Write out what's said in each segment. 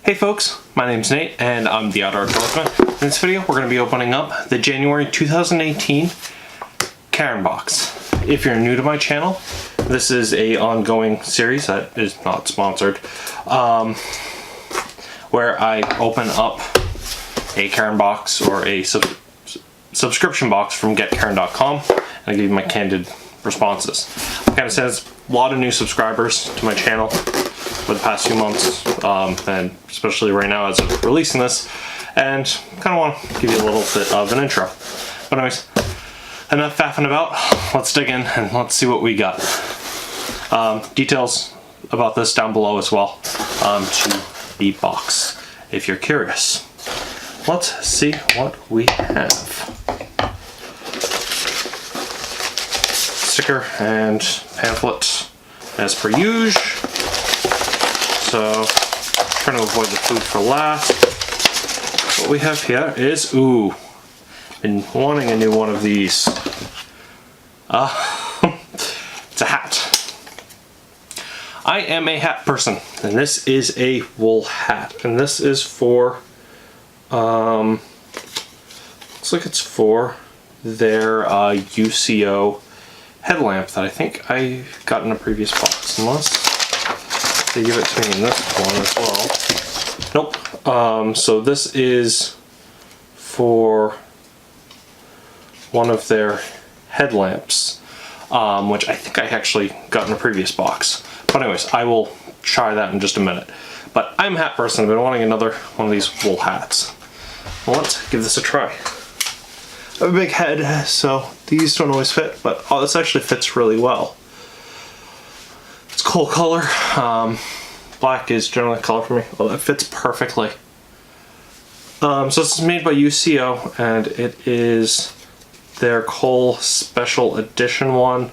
Hey folks, my name's Nate and I'm the Outdoorsman. In this video we're going to be opening up the January 2018 Cairn Box. If you're new to my channel, this is a ongoing series that is not sponsored, where I open up a Cairn box or a subscription box from getcairn.com and I give you my candid responses. Like I said, a lot of new subscribers to my channel for the past few months, and especially right now as I'm releasing this, and kind of want to give you a little bit of an intro. But anyways, enough faffing about, let's dig in and let's see what we got. Details about this down below as well, to the box if you're curious. Let's see what we have. Sticker and pamphlet as per usual. So, trying to avoid the food for last. What we have here is, been wanting a new one of these. It's a hat. I am a hat person, and this is a wool hat, and this is for, looks like it's for their UCO headlamp that I think I got in a previous box, unless they give it to me in this one as well. Nope. So this is for one of their headlamps, which I think I actually got in a previous box. But anyways, I will try that in just a minute. But I'm a hat person. I've been wanting another one of these wool hats. Well, let's give this a try. I have a big head, so these don't always fit, but this actually fits really well. It's cool color. Black is generally a color for me. Well, it fits perfectly. So this is made by UCO, and it is their Cole Special Edition one.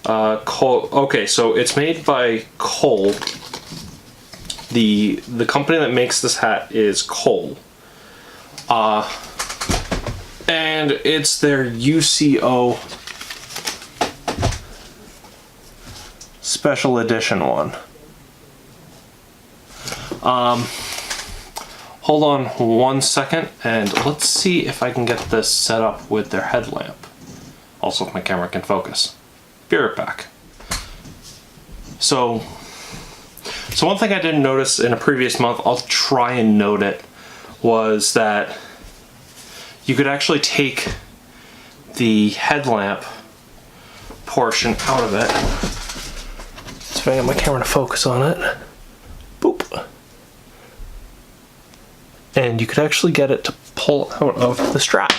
Okay, so it's made by Cole. The company that makes this hat is Cole. And it's their UCO Special Edition one. Hold on one second and let's see if I can get this set up with their headlamp. Also if my camera can focus. Be right back. So one thing I didn't notice in a previous month, I'll try and note it, was that you could actually take the headlamp portion out of it. Let's try to get my camera to focus on it. Boop. And you could actually get it to pull out of the strap.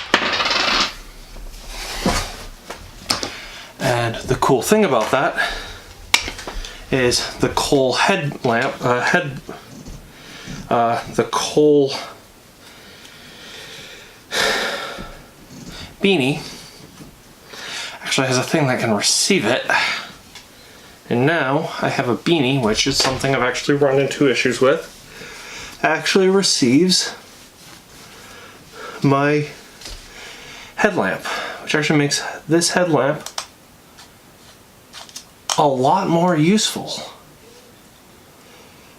And the cool thing about that is the Cole headlamp, the Cole beanie actually has a thing that can receive it, and now I have a beanie, which is something I've actually run into issues with, actually receives my headlamp, which actually makes this headlamp a lot more useful.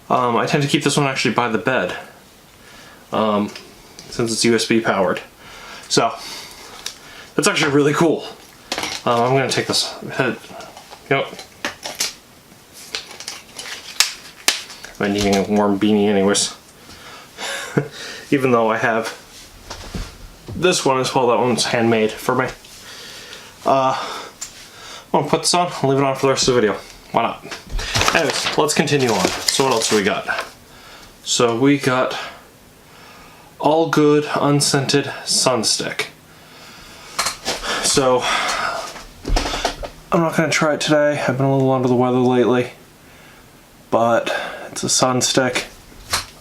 I tend to keep this one actually by the bed, since it's USB powered. So that's actually really cool. I'm gonna take this head. Yep. I'm needing a warm beanie anyways. Even though I have this one as well, that one's handmade for me. I'm gonna put this on and leave it on for the rest of the video. Why not? Anyways, let's continue on. So what else do we got? So we got All Good Unscented Sunstick. So I'm not gonna try it today. I've been a little under the weather lately, but it's a sun stick.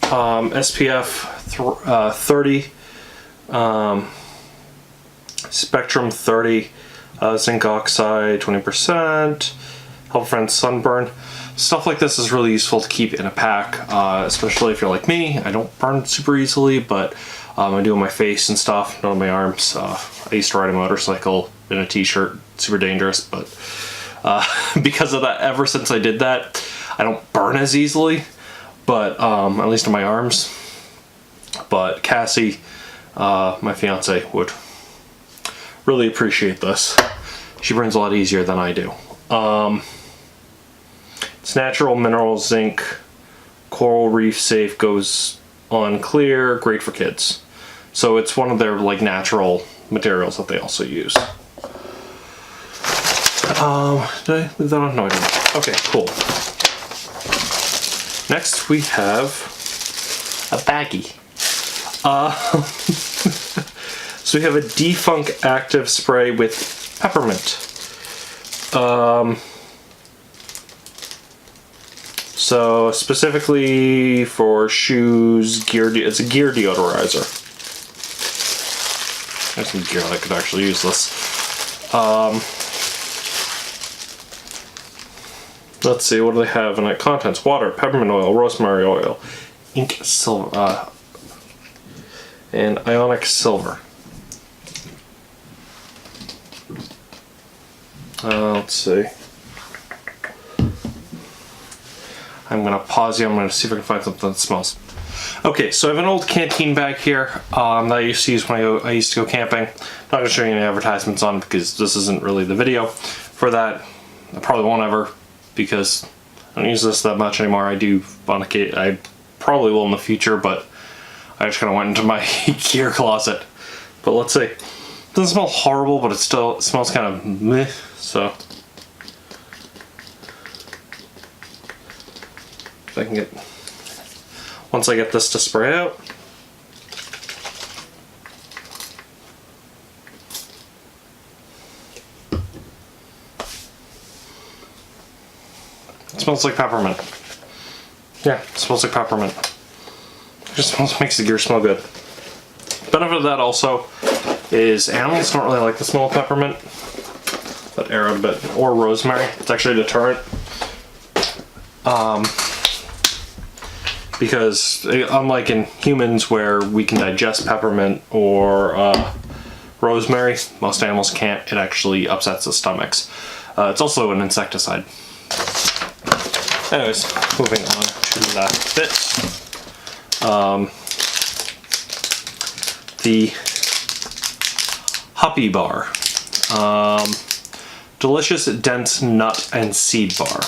SPF 30, Spectrum 30, zinc oxide 20%, help prevent sunburn. Stuff like this is really useful to keep in a pack, especially if you're like me. I don't burn super easily, but I do on my face and stuff, not on my arms. I used to ride a motorcycle in a t-shirt, super dangerous, but because of that, ever since I did that, I don't burn as easily. but at least in my arms. But Cassie, my fiance, would really appreciate this. She burns a lot easier than I do. It's natural mineral zinc, coral reef safe, goes on clear, great for kids. So it's one of their like natural materials that they also use. Did I leave that on? No, I didn't. Okay, cool. Next we have a baggie. So we have a Defunk Active Spray with peppermint. So specifically for shoes, gear, it's a gear deodorizer. There's some gear that could actually use this. Let's see, what do they have in it? Contents: water, peppermint oil, rosemary oil, ink silver, and ionic silver. Let's see. I'm gonna pause you. I'm gonna see if I can find something that smells. Okay, so I have an old canteen bag here that I used to use when I used to go camping. I'm not gonna show you any advertisements on it because this isn't really the video for that. I probably won't ever, because I don't use this that much anymore. I do on occasion. I probably will in the future, but I just kind of went into my gear closet. But let's see. It doesn't smell horrible, but it smells kind of meh. So if I can get, once I get this to spray out. It smells like peppermint. Yeah, it smells like peppermint. It just makes the gear smell good. Benefit of that also is animals don't really like the smell of peppermint. That air out a bit. Or rosemary. It's actually a deterrent. Because unlike in humans where we can digest peppermint or rosemary, most animals can't. It actually upsets the stomachs. It's also an insecticide. Anyways, moving on to that bit. The Hoppy Bar. Delicious dense nut and seed bar.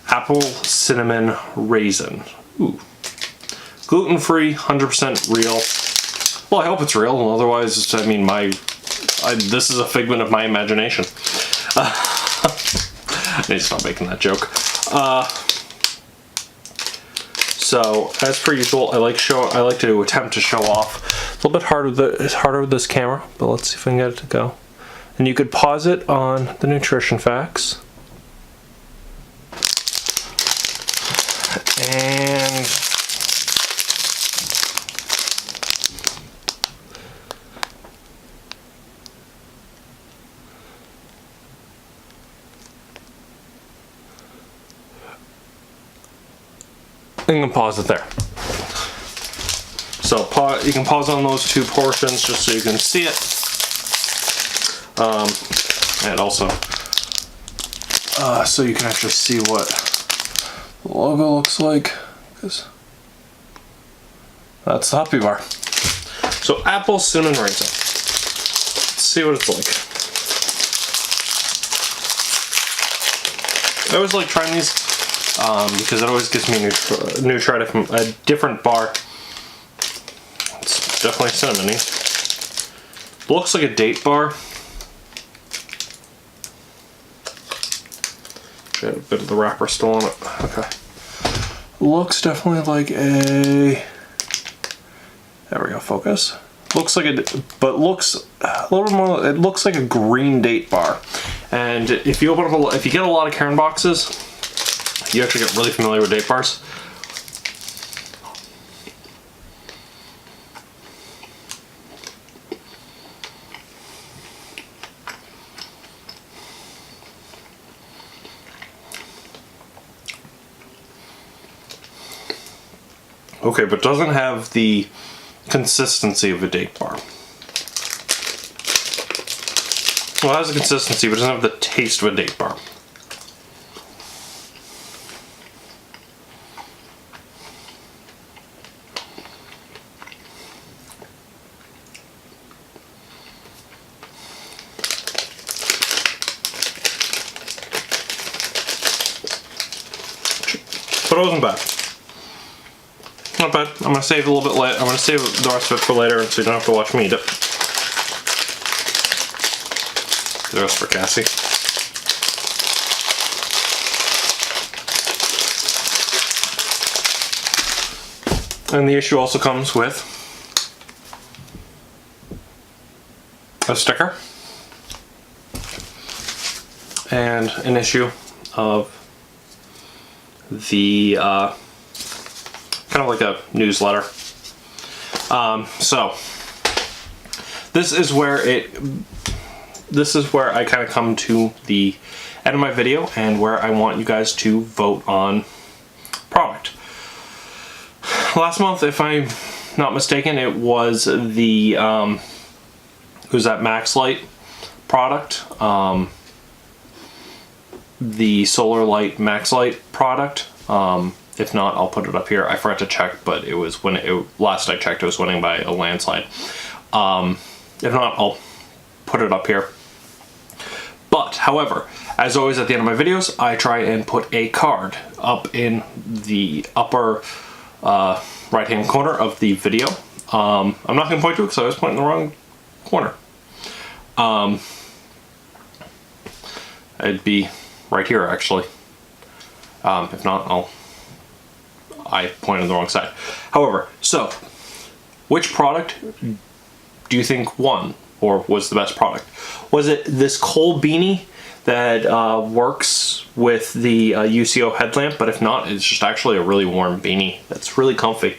Apple cinnamon raisin. Ooh. Gluten-free, 100% real. Well, I hope it's real, otherwise, I mean, this is a figment of my imagination. I need to stop making that joke. So, as per usual, I like to attempt to show off. It's a little bit harder with this camera, but let's see if I can get it to go. And you could pause it on the nutrition facts. And you can pause it there. So you can pause on those two portions just so you can see it. And also so you can actually see what the logo looks like, because that's the Hoppy Bar. So apple cinnamon raisin. Let's see what it's like. I always like trying these because it always gives me a new try from a different bar. It's definitely cinnamony. Looks like a date bar. Got a bit of the wrapper still on it. Okay. Looks definitely like a. There we go. Focus. Looks like but looks a little more. It looks like a green date bar. And if you if you get a lot of Cairn boxes, you actually get really familiar with date bars. Okay, but doesn't have the consistency of a date bar. Well, it has the consistency, but doesn't have the taste of a date bar. but it wasn't bad. Not bad. I'm gonna save a little bit later. I'm gonna save the rest of it for later, so you don't have to watch me eat it. The rest for Cassie. And the issue also comes with a sticker and an issue of the kind of like a newsletter. So this is where I kind of come to the end of my video and where I want you guys to vote on product. Last month, if I'm not mistaken, it was the that Max Light product, the Solar Light Max Light product. If not, I'll put it up here. I forgot to check, but it was last I checked, it was winning by a landslide. If not, I'll put it up here. But, however, as always at the end of my videos, I try and put a card up in the upper right-hand corner of the video. I'm not going to point to it because I was pointing in the wrong corner. It'd be right here, actually. If not, I pointed the wrong side. However, so, which product do you think won or was the best product? Was it this Cole beanie that works with the UCO headlamp? But if not, it's just actually a really warm beanie that's really comfy.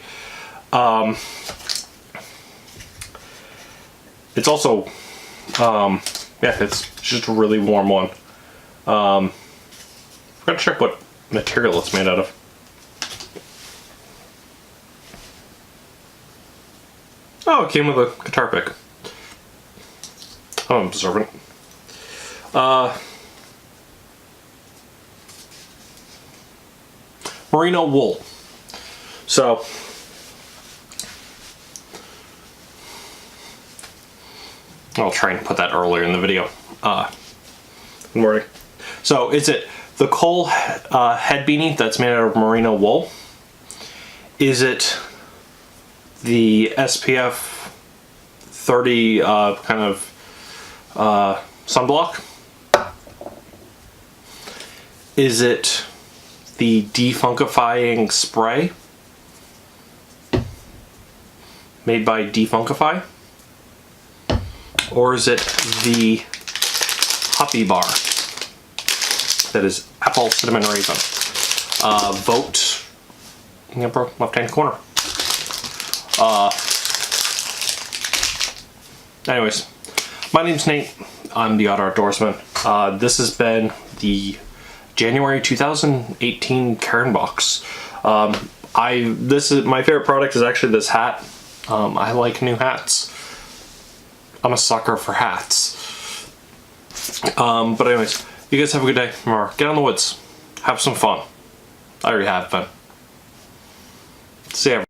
It's also, yeah, it's just a really warm one. I'm gonna check what material it's made out of. Oh, it came with a guitar pick. I'm observant. Merino wool. So, I'll try and put that earlier in the video. Good morning. So, is it the Cole head beanie that's made out of merino wool? Is it the SPF 30 kind of sunblock? Is it the defunkifying spray made by Defunkify? Or is it the Hoppy Bar that is apple cinnamon raisin? Vote in the upper left-hand corner. Anyways, my name's Nate. I'm the Otter Outdoorsman. This has been the January 2018 Cairn Box. This is my favorite product is actually this hat. I like new hats. I'm a sucker for hats. But anyways, you guys have a good day. Remember, get out in the woods. Have some fun. I already have fun. See ya.